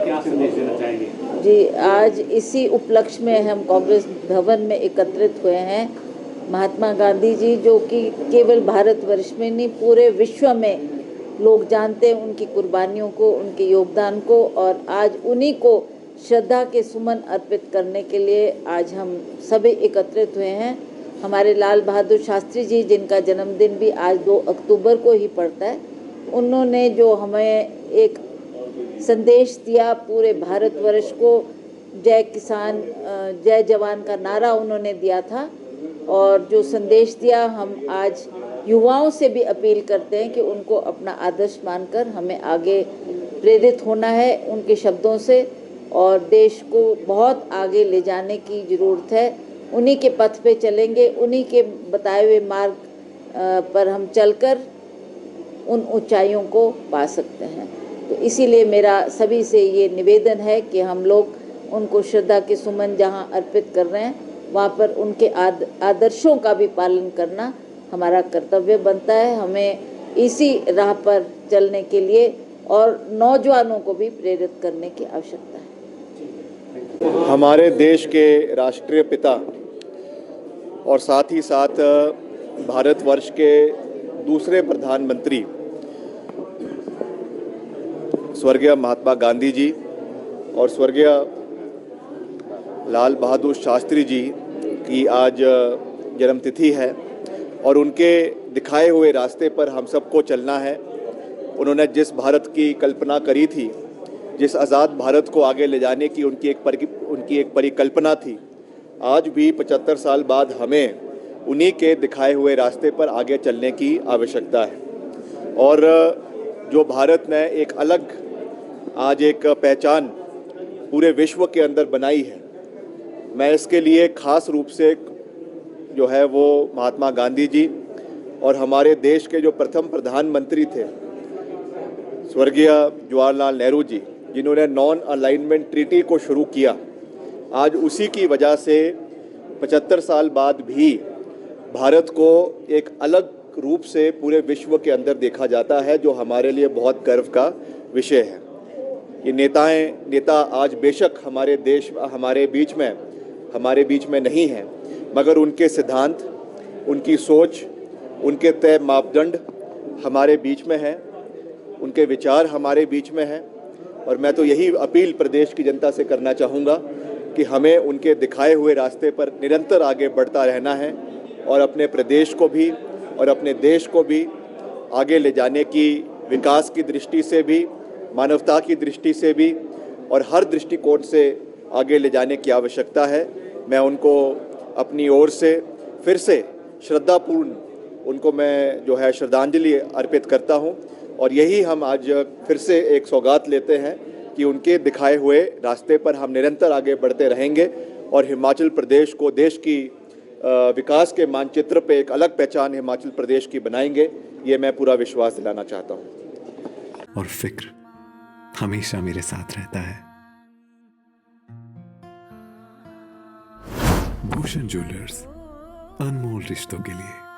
क्या संदेश देना चाहेंगे? जी, आज इसी उपलक्ष्य में हम कांग्रेस भवन में एकत्रित हुए हैं। महात्मा गांधी जी, जो कि केवल भारतवर्ष में नहीं पूरे विश्व में लोग जानते हैं उनकी कुर्बानियों को, उनके योगदान को, और आज उन्हीं को श्रद्धा के सुमन अर्पित करने के लिए आज हम सभी एकत्रित हुए हैं। हमारे लाल बहादुर शास्त्री जी, जिनका जन्मदिन भी आज 2 अक्टूबर को ही पड़ता है, उन्होंने जो हमें एक संदेश दिया पूरे भारतवर्ष को, जय किसान जय जवान का नारा उन्होंने दिया था, और जो संदेश दिया हम आज युवाओं से भी अपील करते हैं कि उनको अपना आदर्श मानकर हमें आगे प्रेरित होना है उनके शब्दों से, और देश को बहुत आगे ले जाने की ज़रूरत है। उन्हीं के पथ पे चलेंगे, उन्हीं के बताए हुए मार्ग पर हम चलकर उन ऊंचाइयों को पा सकते हैं। तो इसीलिए मेरा सभी से ये निवेदन है कि हम लोग उनको श्रद्धा के सुमन जहाँ अर्पित कर रहे हैं, वहाँ पर उनके आदर्शों का भी पालन करना हमारा कर्तव्य बनता है। हमें इसी राह पर चलने के लिए और नौजवानों को भी प्रेरित करने की आवश्यकता है। हमारे देश के राष्ट्रीय पिता और साथ ही साथ भारतवर्ष के दूसरे प्रधानमंत्री स्वर्गीय महात्मा गांधी जी और स्वर्गीय लाल बहादुर शास्त्री जी की आज जन्मतिथि है, और उनके दिखाए हुए रास्ते पर हम सबको चलना है। उन्होंने जिस भारत की कल्पना करी थी, जिस आज़ाद भारत को आगे ले जाने की उनकी एक परिकल्पना थी, आज भी 75 साल बाद हमें उन्हीं के दिखाए हुए रास्ते पर आगे चलने की आवश्यकता है। और जो भारत ने एक अलग आज एक पहचान पूरे विश्व के अंदर बनाई है, मैं इसके लिए खास रूप से जो है वो महात्मा गांधी जी और हमारे देश के जो प्रथम प्रधानमंत्री थे स्वर्गीय जवाहरलाल नेहरू जी, जिन्होंने नॉन अलाइनमेंट ट्रीटी को शुरू किया, आज उसी की वजह से 75 साल बाद भी भारत को एक अलग रूप से पूरे विश्व के अंदर देखा जाता है, जो हमारे लिए बहुत गर्व का विषय है। ये नेता आज बेशक हमारे बीच में नहीं हैं, मगर उनके सिद्धांत, उनकी सोच, उनके तय मापदंड हमारे बीच में हैं, उनके विचार हमारे बीच में हैं। और मैं तो यही अपील प्रदेश की जनता से करना चाहूँगा कि हमें उनके दिखाए हुए रास्ते पर निरंतर आगे बढ़ता रहना है, और अपने प्रदेश को भी और अपने देश को भी आगे ले जाने की, विकास की दृष्टि से भी, मानवता की दृष्टि से भी, और हर दृष्टिकोण से आगे ले जाने की आवश्यकता है। मैं उनको अपनी ओर से फिर से श्रद्धापूर्ण उनको मैं जो है श्रद्धांजलि अर्पित करता हूं, और यही हम आज फिर से एक सौगात लेते हैं कि उनके दिखाए हुए रास्ते पर हम निरंतर आगे बढ़ते रहेंगे, और हिमाचल प्रदेश को देश की विकास के मानचित्र पे एक अलग पहचान हिमाचल प्रदेश की बनाएंगे, ये मैं पूरा विश्वास दिलाना चाहता हूँ। और फिक्र हमेशा मेरे साथ रहता है। भूषण ज्वेलर्स, अनमोल रिश्तों के लिए।